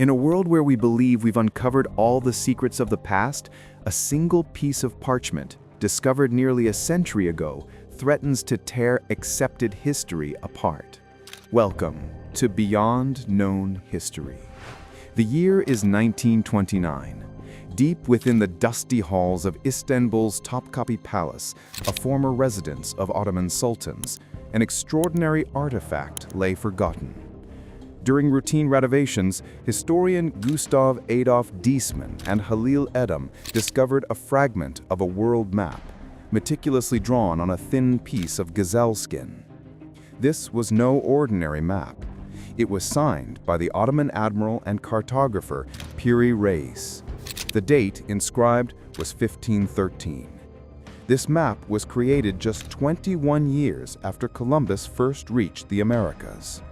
In a world where we believe we've uncovered all the secrets of the past, a single piece of parchment, discovered nearly a century ago, threatens to tear accepted history apart. Welcome to Beyond Known History. The year is 1929. Deep within the dusty halls of Istanbul's Topkapi Palace, a former residence of Ottoman sultans, an extraordinary artifact lay forgotten. During routine renovations, historian Gustav Adolf Diesmann and Halil Edhem discovered a fragment of a world map, meticulously drawn on a thin piece of gazelle skin. This was no ordinary map. It was signed by the Ottoman admiral and cartographer Piri Reis. The date inscribed was 1513. This map was created just 21 years after Columbus first reached the Americas.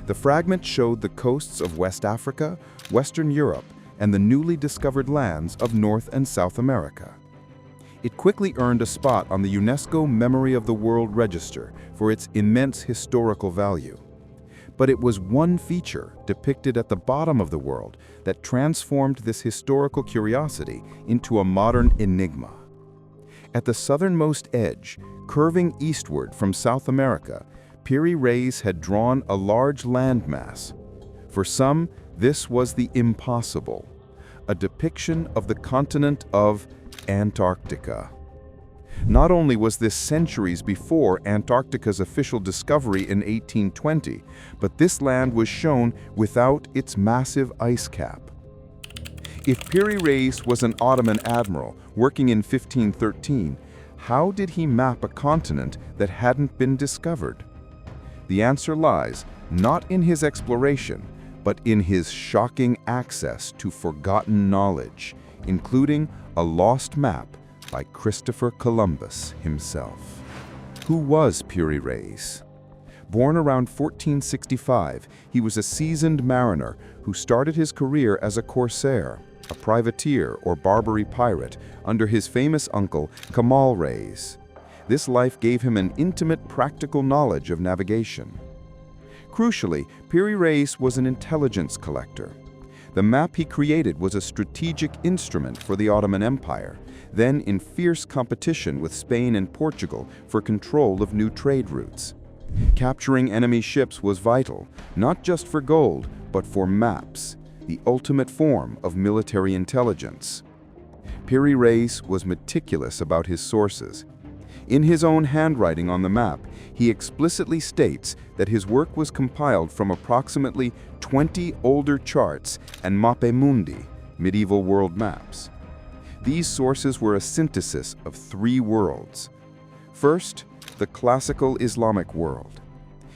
The fragment showed the coasts of West Africa, Western Europe, and the newly discovered lands of North and South America. It quickly earned a spot on the UNESCO Memory of the World Register for its immense historical value. But it was one feature depicted at the bottom of the world that transformed this historical curiosity into a modern enigma. At the southernmost edge, curving eastward from South America, Piri Reis had drawn a large landmass. For some, this was the impossible, a depiction of the continent of Antarctica. Not only was this centuries before Antarctica's official discovery in 1820, but this land was shown without its massive ice cap. If Piri Reis was an Ottoman admiral working in 1513, how did he map a continent that hadn't been discovered? The answer lies not in his exploration, but in his shocking access to forgotten knowledge, including a lost map by Christopher Columbus himself. Who was Piri Reis? Born around 1465, he was a seasoned mariner who started his career as a corsair, a privateer or Barbary pirate, under his famous uncle Kamal Reis. This life gave him an intimate practical knowledge of navigation. Crucially, Piri Reis was an intelligence collector. The map he created was a strategic instrument for the Ottoman Empire, then in fierce competition with Spain and Portugal for control of new trade routes. Capturing enemy ships was vital, not just for gold, but for maps, the ultimate form of military intelligence. Piri Reis was meticulous about his sources. In his own handwriting on the map, he explicitly states that his work was compiled from approximately 20 older charts and mappemundi, medieval world maps. These sources were a synthesis of three worlds. First, the classical Islamic world.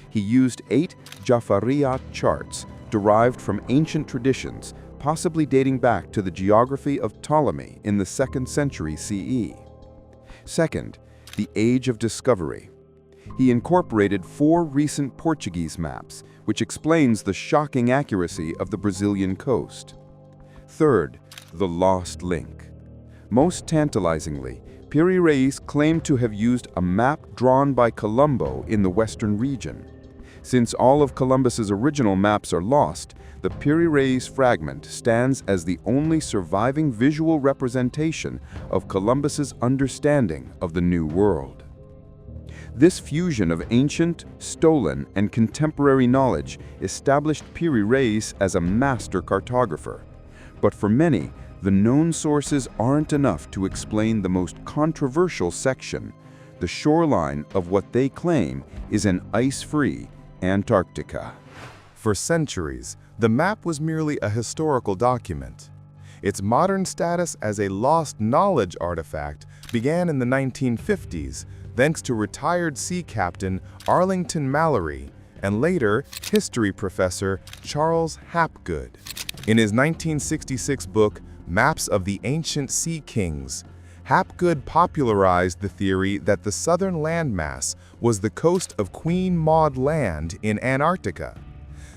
He used 8 Jafariyat charts derived from ancient traditions, possibly dating back to the geography of Ptolemy in the 2nd century CE. Second, the Age of Discovery. He incorporated 4 recent Portuguese maps, which explains the shocking accuracy of the Brazilian coast. Third, the Lost Link. Most tantalizingly, Piri Reis claimed to have used a map drawn by Colombo in the western region. Since all of Columbus's original maps are lost, the Piri Reis fragment stands as the only surviving visual representation of Columbus's understanding of the New World. This fusion of ancient, stolen, and contemporary knowledge established Piri Reis as a master cartographer. But for many, the known sources aren't enough to explain the most controversial section, the shoreline of what they claim is an ice-free Antarctica. For centuries, the map was merely a historical document. Its modern status as a lost knowledge artifact began in the 1950s, thanks to retired sea captain Arlington Mallory and later history professor Charles Hapgood. In his 1966 book, Maps of the Ancient Sea Kings, Hapgood popularized the theory that the southern landmass was the coast of Queen Maud Land in Antarctica.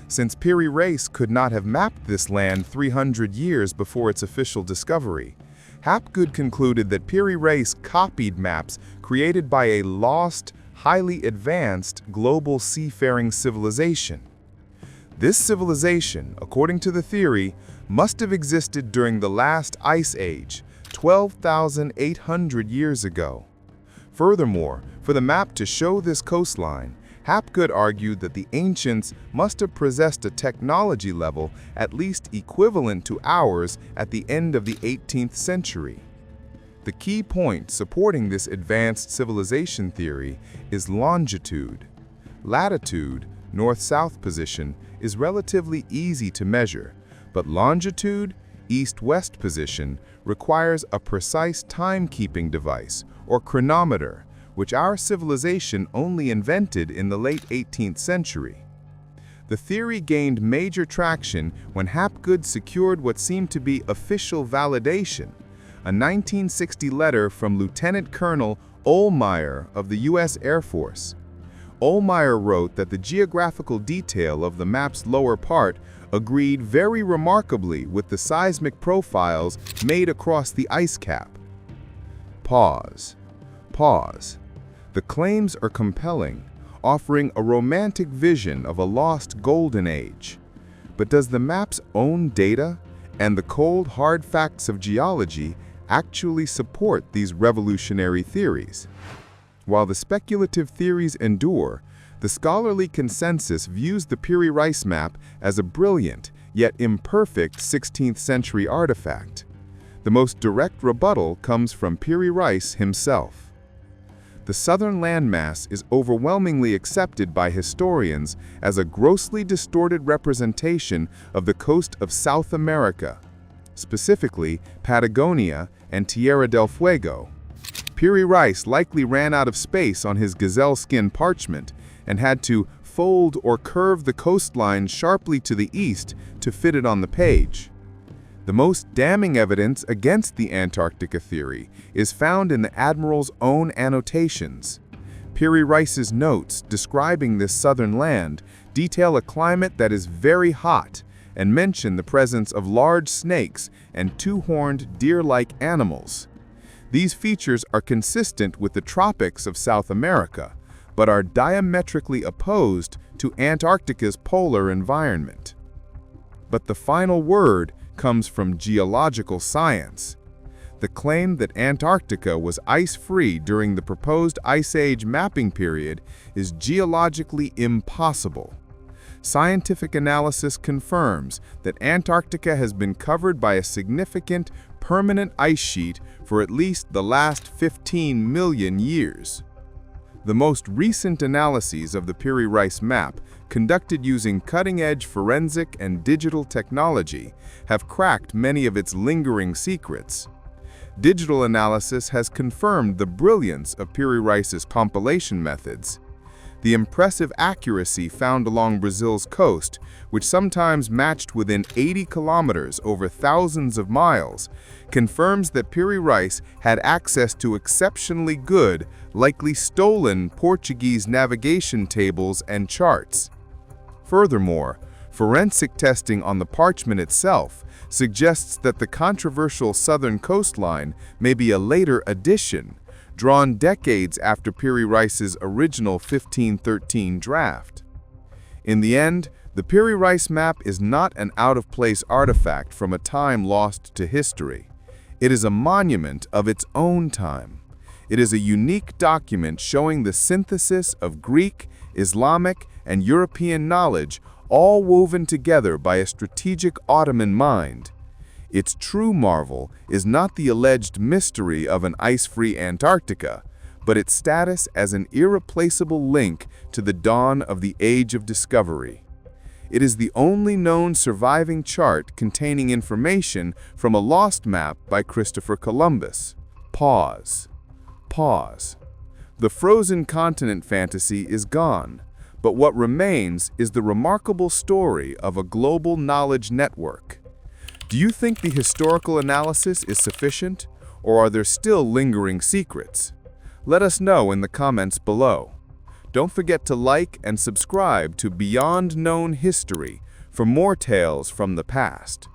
Since Piri Reis could not have mapped this land 300 years before its official discovery, Hapgood concluded that Piri Reis copied maps created by a lost, highly advanced global seafaring civilization. This civilization, according to the theory, must have existed during the last ice age, 12,800 years ago. Furthermore, for the map to show this coastline, Hapgood argued that the ancients must have possessed a technology level at least equivalent to ours at the end of the 18th century. The key point supporting this advanced civilization theory is longitude. Latitude, north-south position, is relatively easy to measure, but longitude, east-west position, requires a precise timekeeping device, or chronometer, which our civilization only invented in the late 18th century. The theory gained major traction when Hapgood secured what seemed to be official validation, a 1960 letter from Lieutenant Colonel Ohlmeyer of the U.S. Air Force. Ohlmeyer wrote that the geographical detail of the map's lower part agreed very remarkably with the seismic profiles made across the ice cap. Pause. The claims are compelling, offering a romantic vision of a lost golden age. But does the map's own data and the cold, hard facts of geology actually support these revolutionary theories? While the speculative theories endure, the scholarly consensus views the Piri Reis Map as a brilliant, yet imperfect 16th century artifact. The most direct rebuttal comes from Piri Reis himself. The southern landmass is overwhelmingly accepted by historians as a grossly distorted representation of the coast of South America, specifically Patagonia and Tierra del Fuego. Piri Reis likely ran out of space on his gazelle skin parchment and had to fold or curve the coastline sharply to the east to fit it on the page. The most damning evidence against the Antarctica theory is found in the admiral's own annotations. Piri Reis's notes describing this southern land detail a climate that is very hot and mention the presence of large snakes and two-horned deer-like animals. These features are consistent with the tropics of South America, but are diametrically opposed to Antarctica's polar environment. But the final word comes from geological science. The claim that Antarctica was ice-free during the proposed Ice Age mapping period is geologically impossible. Scientific analysis confirms that Antarctica has been covered by a significant, permanent ice sheet for at least the last 15 million years. The most recent analyses of the Piri Reis Map, conducted using cutting-edge forensic and digital technology, have cracked many of its lingering secrets. Digital analysis has confirmed the brilliance of Piri Reis's compilation methods. The impressive accuracy found along Brazil's coast, which sometimes matched within 80 kilometers over thousands of miles, confirms that Piri Reis had access to exceptionally good, likely stolen Portuguese navigation tables and charts. Furthermore, forensic testing on the parchment itself suggests that the controversial southern coastline may be a later addition, drawn decades after Piri Reis's original 1513 draft. In the end, the Piri Reis Map is not an out-of-place artifact from a time lost to history. It is a monument of its own time. It is a unique document showing the synthesis of Greek, Islamic, and European knowledge, all woven together by a strategic Ottoman mind. Its true marvel is not the alleged mystery of an ice-free Antarctica, but its status as an irreplaceable link to the dawn of the Age of Discovery. It is the only known surviving chart containing information from a lost map by Christopher Columbus. Pause. The frozen continent fantasy is gone, but what remains is the remarkable story of a global knowledge network. Do you think the historical analysis is sufficient, or are there still lingering secrets? Let us know in the comments below. Don't forget to like and subscribe to Beyond Known History for more tales from the past.